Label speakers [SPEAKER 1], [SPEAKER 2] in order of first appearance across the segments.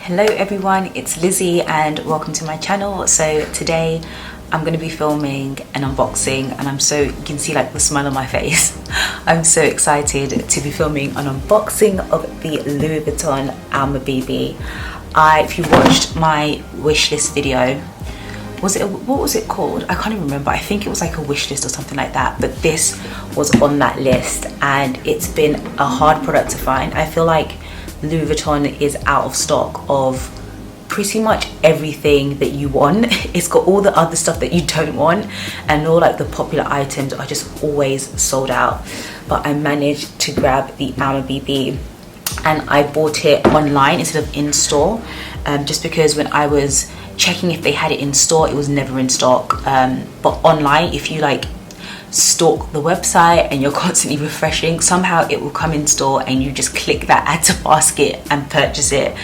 [SPEAKER 1] Hello everyone, it's Lizzie and welcome to my channel. So today I'm going to be filming an unboxing and you can see like the smile on my face. I'm so excited to be filming an unboxing of the Louis Vuitton Alma BB. If you watched my wish list video, what was it called? I can't even remember. I think it was like a wish list or something like that, but this was on that list and it's been a hard product to find. I feel like Louis Vuitton is out of stock of pretty much everything that you want. It's got all the other stuff that you don't want, and all like the popular items are just always sold out. But I managed to grab the Alma BB and I bought it online instead of in store, just because when I was checking if they had it in store, it was never in stock. But online, if you like stalk the website and you're constantly refreshing, somehow it will come in store and you just click that add to basket and purchase it,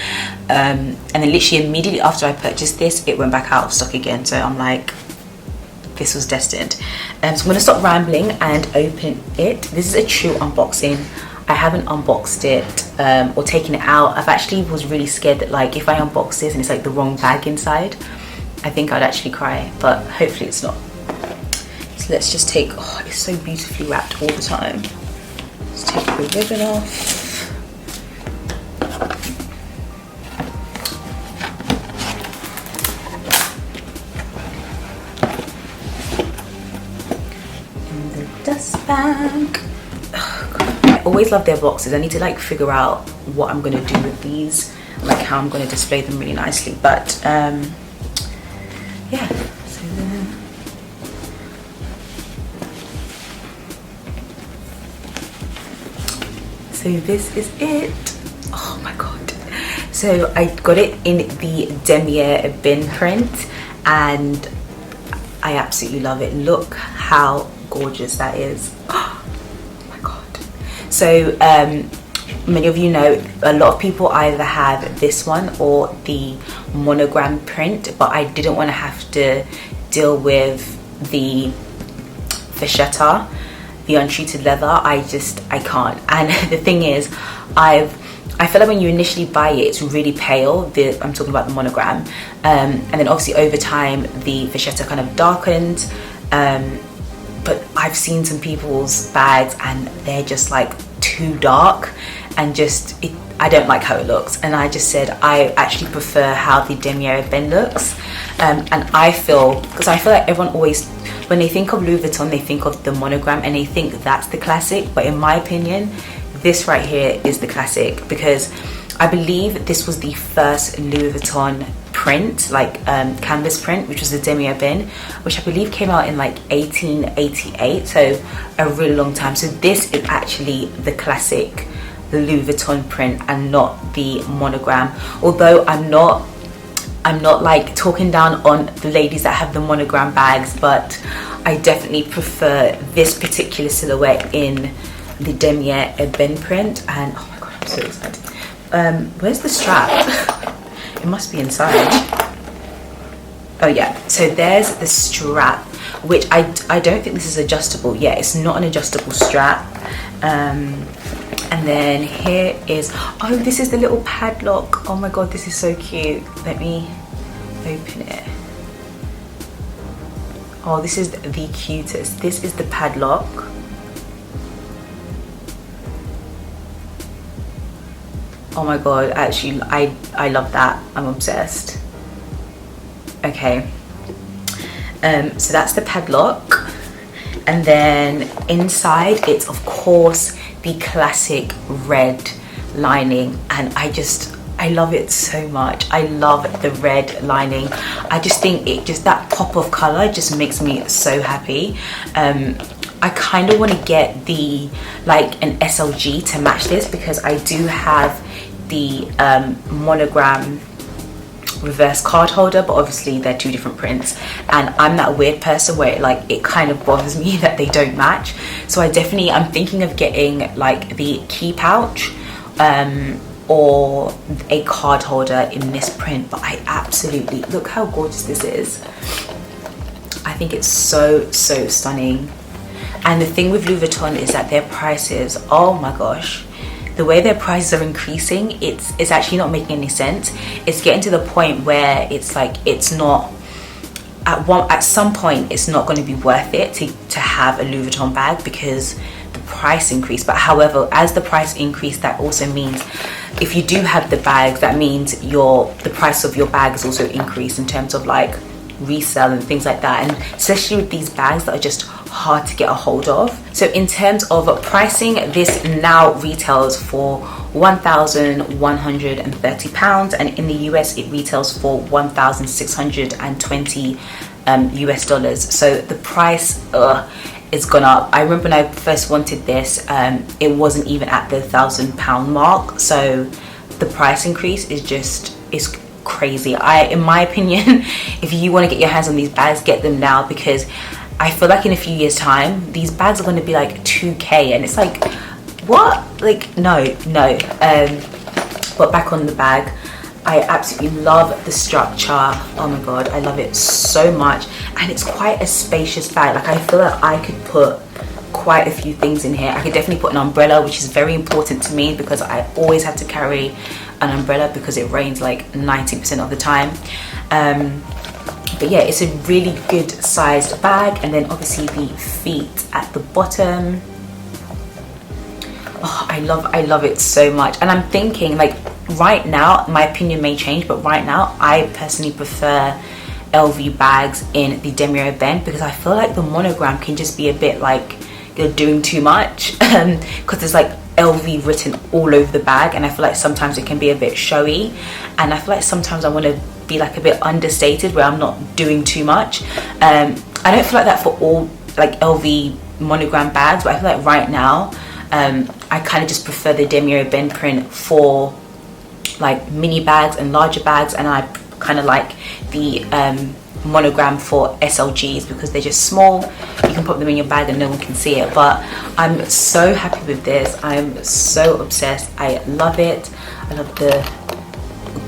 [SPEAKER 1] and then literally immediately after I purchased this, it went back out of stock again. So I'm like, this was destined. So I'm going to stop rambling and open it. This is a true unboxing. I haven't unboxed it or taken it out. I've actually was really scared that like if I unbox this and it's like the wrong bag inside, I think I'd actually cry, but hopefully it's not. So let's just take, oh, it's so beautifully wrapped all the time. Let's take the ribbon off. And the dust bag. Oh, God. I always love their boxes. I need to like figure out what I'm going to do with these, like how I'm going to display them really nicely. But yeah, so then so this is it. Oh my god. So I got it in the Damier Ebene print and I absolutely love it. Look how gorgeous that is. Oh my god. So many of you know, a lot of people either have this one or the monogram print, but I didn't want to have to deal with the vachetta, the untreated leather. I can't. And the thing is, I feel like when you initially buy it, it's really pale. I'm talking about the monogram, and then obviously over time the vachetta kind of darkened, but I've seen some people's bags and they're just like too dark and I don't like how it looks. And I just said I actually prefer how the Damier Ebene looks, and I feel like everyone always, when they think of Louis Vuitton, they think of the monogram and they think that's the classic. But in my opinion, this right here is the classic, because I believe this was the first Louis Vuitton print, like canvas print, which was the Damier Ebene, which I believe came out in like 1888, so a really long time. So this is actually the classic Louis Vuitton print and not the monogram. Although I'm not like talking down on the ladies that have the monogram bags, but I definitely prefer this particular silhouette in the Damier Ebene print. And oh my god, I'm so excited. Where's the strap? It must be inside. Oh yeah, so there's the strap, which I don't think this is adjustable. Yeah, it's not an adjustable strap. And then here is, oh, this is the little padlock. Oh my god, this is so cute. Let me open it. Oh, this is the cutest. This is the padlock. Oh my god, actually I love that. I'm obsessed. Okay, so that's the padlock, and then inside it's of course the classic red lining, and I love it so much. I love the red lining. I just think that pop of color just makes me so happy. I kind of want to get the like an SLG to match this, because I do have the monogram reverse card holder, but obviously they're two different prints, and I'm that weird person where it kind of bothers me that they don't match. So I'm thinking of getting like the key pouch or a card holder in this print. But I absolutely, look how gorgeous this is. I think it's so stunning. And the thing with Louis Vuitton is that their prices, oh my gosh, the way their prices are increasing, it's actually not making any sense. It's getting to the point where it's like, it's not, at some point it's not going to be worth it to have a Louis Vuitton bag because the price increased. But however, as the price increased, that also means if you do have the bags, that means the price of your bag is also increased in terms of like resell and things like that, and especially with these bags that are just hard to get a hold of. So in terms of pricing, this now retails for £1,130, and in the US it retails for $1,620 US dollars. So the price it's gone up. I remember when I first wanted this, it wasn't even at the £1,000 mark. So the price increase is crazy. In my opinion, if you want to get your hands on these bags, get them now, because I feel like in a few years time these bags are going to be like 2k, and it's like, what? Like, no. But back on the bag, I absolutely love the structure. Oh my god, I love it so much, and it's quite a spacious bag. Like, I feel like I could put quite a few things in here. I could definitely put an umbrella, which is very important to me because I always have to carry an umbrella because it rains like 90% of the time. But yeah, it's a really good sized bag. And then obviously the feet at the bottom. Oh, I love it so much. And I'm thinking, like, right now, my opinion may change, but right now I personally prefer LV bags in the Damier Ebene because I feel like the monogram can just be a bit like you're doing too much, because there's like LV written all over the bag, and I feel like sometimes it can be a bit showy, and I feel like sometimes I want to be like a bit understated where I'm not doing too much. I don't feel like that for all like LV monogram bags, but I feel like right now I kind of just prefer the Damier Ebene print for like mini bags and larger bags, and I kind of like the monogram for SLGs because they're just small. You can put them in your bag and no one can see it. But I'm so happy with this. I'm so obsessed. I love it. I love the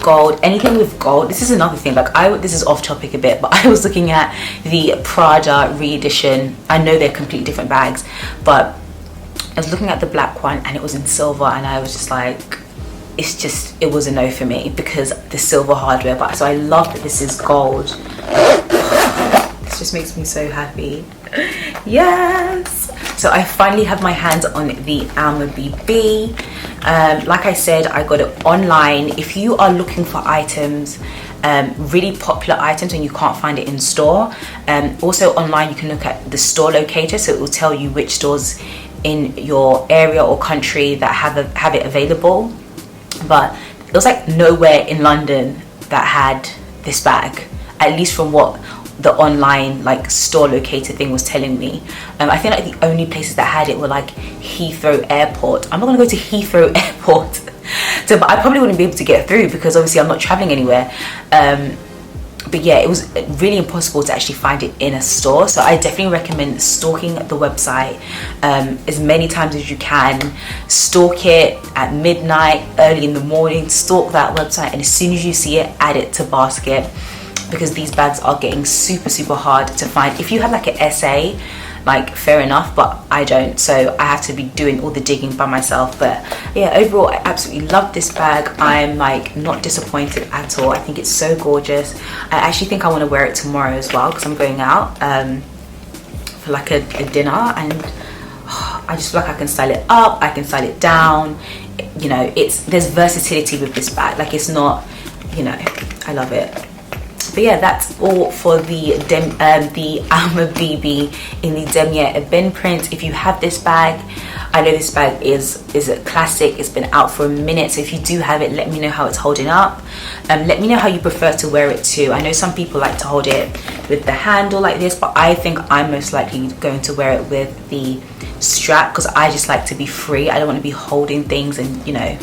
[SPEAKER 1] gold, anything with gold. This is another thing, like, this is off topic a bit, but I was looking at the Prada re-edition. I know they're completely different bags, but I was looking at the black one and it was in silver, and I was just like, it was a no for me because the silver hardware. But so I love that this is gold. This just makes me so happy. Yes. So I finally have my hands on the Alma BB. Like I said, I got it online. If you are looking for items, really popular items, and you can't find it in store, also online you can look at the store locator, so it will tell you which stores in your area or country that have it available. But it was like nowhere in London that had this bag, at least from what the online like store locator thing was telling me. I think like the only places that had it were like Heathrow Airport. I'm not gonna go to Heathrow Airport, so but I probably wouldn't be able to get through because obviously I'm not traveling anywhere. But yeah, it was really impossible to actually find it in a store. So I definitely recommend stalking the website as many times as you can. Stalk it at midnight, early in the morning, stalk that website, and as soon as you see it, add it to basket, because these bags are getting super hard to find. If you have like an SA, like, fair enough, but I don't, so I have to be doing all the digging by myself. But yeah, overall I absolutely love this bag. I'm like not disappointed at all. I think it's so gorgeous. I actually think I want to wear it tomorrow as well because I'm going out for like a dinner, and I just feel like I can style it up, I can style it down. You know, there's versatility with this bag. Like, it's not, you know, I love it. But yeah, that's all for the Alma BB in the Damier Ebene print. If you have this bag, I know this bag is a classic. It's been out for a minute, so if you do have it, let me know how it's holding up. Let me know how you prefer to wear it too. I know some people like to hold it with the handle like this, but I think I'm most likely going to wear it with the strap because I just like to be free. I don't want to be holding things, and you know,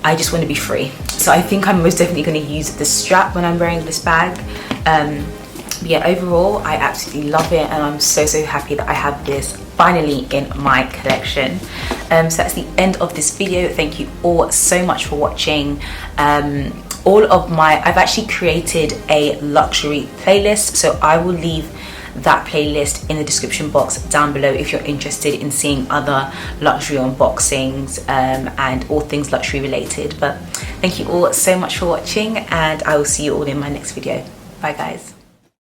[SPEAKER 1] I just want to be free. So I think I'm most definitely going to use the strap when I'm wearing this bag. But yeah, overall I absolutely love it, and I'm so happy that I have this finally in my collection. So that's the end of this video. Thank you all so much for watching. I've actually created a luxury playlist, so I will leave that playlist in the description box down below if you're interested in seeing other luxury unboxings and all things luxury related. But thank you all so much for watching, and I will see you all in my next video. Bye guys.